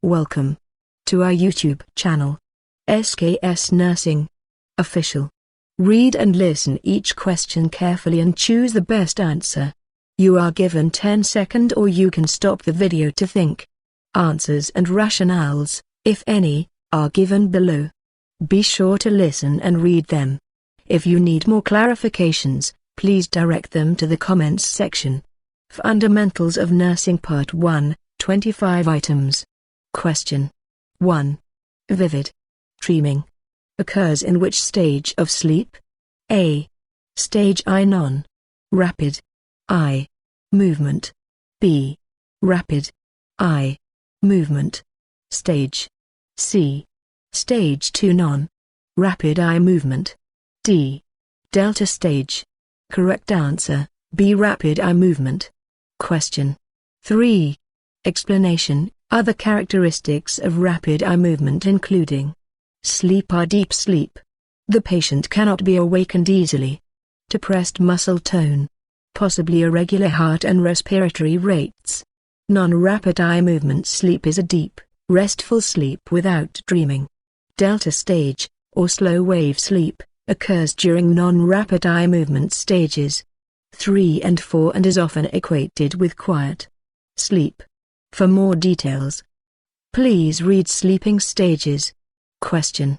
Welcome to our YouTube channel, S.K.S Nursing Official. Read and listen each question carefully and choose the best answer. You are given 10 seconds or you can stop the video to think. Answers and rationales, if any, are given below. Be sure to listen and read them. If you need more clarifications, please direct them to the comments section. Fundamentals of Nursing Part 1, 25 items. Question 1. Vivid dreaming occurs in which stage of sleep? A. Stage I non-rapid eye movement. B. Rapid eye movement stage. C. Stage 2 non-rapid eye movement. D. Delta stage. Correct answer, B. Rapid eye movement. Question 3. Explanation. Other characteristics of rapid eye movement including sleep or deep sleep. The patient cannot be awakened easily. Depressed muscle tone. Possibly irregular heart and respiratory rates. Non-rapid eye movement sleep is a deep, restful sleep without dreaming. Delta stage, or slow wave sleep, occurs during non-rapid eye movement stages 3 and 4 and is often equated with quiet sleep. For more details, please read sleeping stages. Question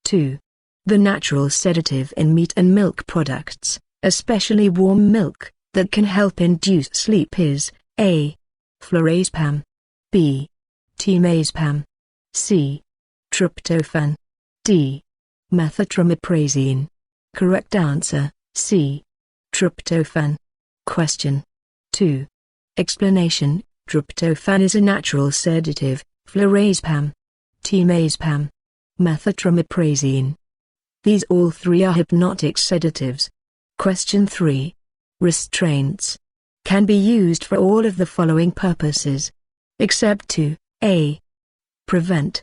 2. The natural sedative in meat and milk products, especially warm milk, that can help induce sleep is A. Flurazepam. B. Temazepam. C. Tryptophan. D. Methotrexate. Correct answer, C. Tryptophan. Question 2. Explanation. Tryptophan is a natural sedative, flurazepam, temazepam, methotrexate. These all three are hypnotic sedatives. Question 3. Restraints can be used for all of the following purposes, except to A. Prevent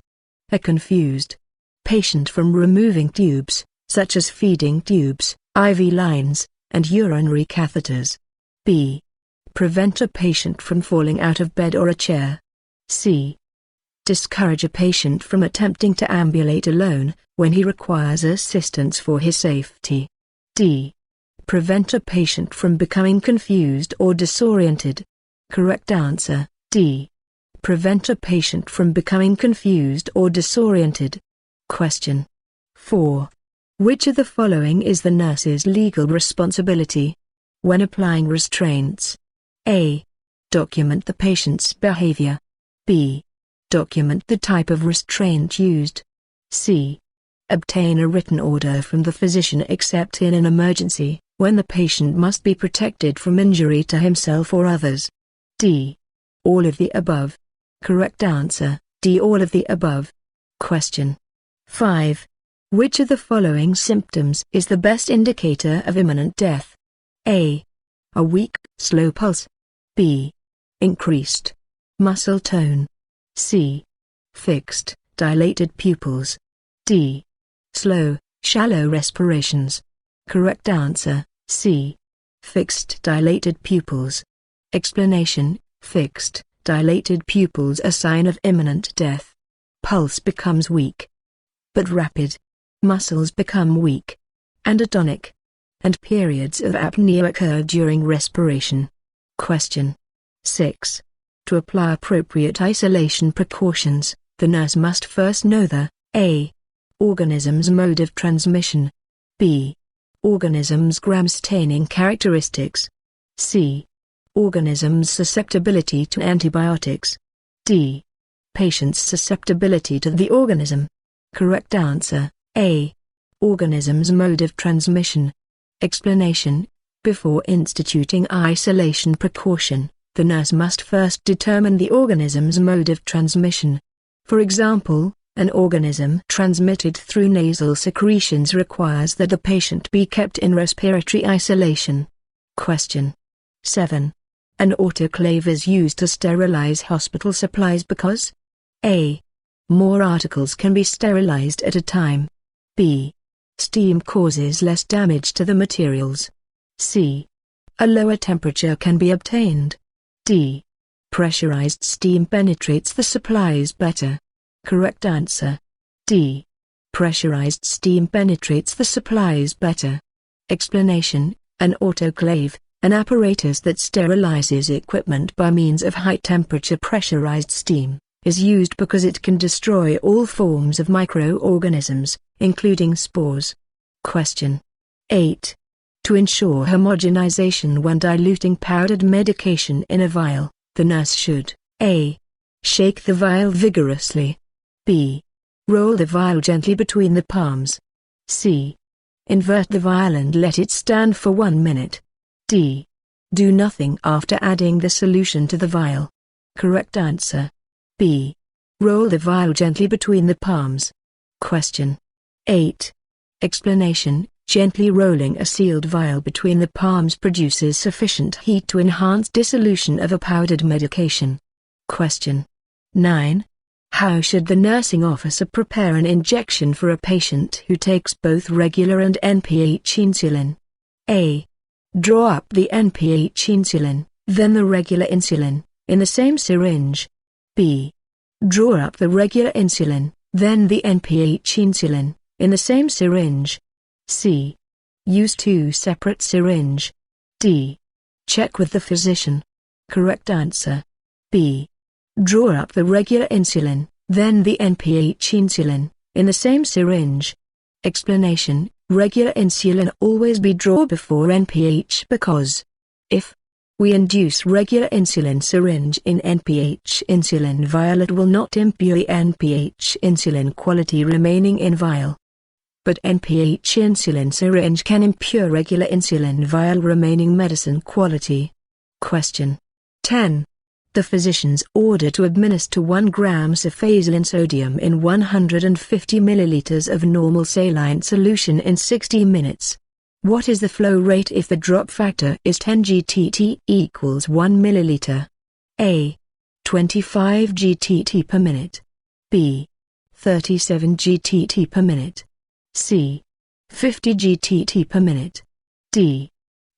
a confused patient from removing tubes, such as feeding tubes, IV lines, and urinary catheters. B. Prevent a patient from falling out of bed or a chair. C. Discourage a patient from attempting to ambulate alone, when he requires assistance for his safety. D. Prevent a patient from becoming confused or disoriented. Correct answer, D. Prevent a patient from becoming confused or disoriented. Question 4. Which of the following is the nurse's legal responsibility when applying restraints? A. Document the patient's behavior. B. Document the type of restraint used. C. Obtain a written order from the physician except in an emergency, when the patient must be protected from injury to himself or others. D. All of the above. Correct answer, D. All of the above. Question 5. Which of the following symptoms is the best indicator of imminent death? A. A weak, slow pulse. B. Increased muscle tone. C. Fixed, dilated pupils. D. Slow, shallow respirations. Correct answer, C. Fixed, dilated pupils. Explanation. Fixed, dilated pupils are a sign of imminent death. Pulse becomes weak, but rapid. Muscles become weak and atonic, and periods of apnea occur during respiration. Question 6. To apply appropriate isolation precautions, the nurse must first know the A. Organism's mode of transmission. B. Organism's gram-staining characteristics. C. Organism's susceptibility to antibiotics. D. Patient's susceptibility to the organism. Correct answer, A. Organism's mode of transmission. Explanation. Before instituting isolation precaution, the nurse must first determine the organism's mode of transmission. For example, an organism transmitted through nasal secretions requires that the patient be kept in respiratory isolation. Question 7. An autoclave is used to sterilize hospital supplies because A. More articles can be sterilized at a time. B. Steam causes less damage to the materials. C. A lower temperature can be obtained. D. Pressurized steam penetrates the supplies better. Correct answer. D. Pressurized steam penetrates the supplies better. Explanation: an autoclave, an apparatus that sterilizes equipment by means of high-temperature pressurized steam, is used because it can destroy all forms of microorganisms, including spores. Question 8. To ensure homogenization when diluting powdered medication in a vial, the nurse should A. Shake the vial vigorously. B. Roll the vial gently between the palms. C. Invert the vial and let it stand for 1 minute. D. Do nothing after adding the solution to the vial. Correct answer. B. Roll the vial gently between the palms. Question 8. Explanation: gently rolling a sealed vial between the palms produces sufficient heat to enhance dissolution of a powdered medication. Question 9. How should the nursing officer prepare an injection for a patient who takes both regular and NPH insulin? A. Draw up the NPH insulin, then the regular insulin, in the same syringe. B. Draw up the regular insulin, then the NPH insulin, in the same syringe. C. Use 2 separate syringe. D. Check with the physician. Correct answer. B. Draw up the regular insulin, then the NPH insulin, in the same syringe. Explanation: regular insulin always be drawn before NPH because if we induce regular insulin syringe in NPH insulin vial, it will not impure NPH insulin quality remaining in vial. But NPH insulin syringe can impure regular insulin vial remaining medicine quality. Question 10. The physician's order to administer 1 gram cefazolin sodium in 150 milliliters of normal saline solution in 60 minutes. What is the flow rate if the drop factor is 10 gtt equals 1 milliliter? A. 25 gtt per minute. B. 37 gtt per minute. C. 50 gtt per minute. D.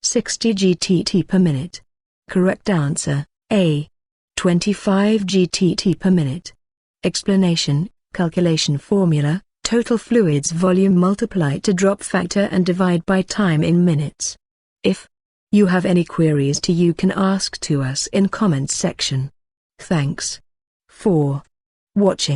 60 gtt per minute. Correct answer: A. 25 gtt per minute. Explanation: calculation formula: total fluids volume multiply to drop factor and divide by time in minutes. If you have any queries you can ask to us in comments section. Thanks for watching.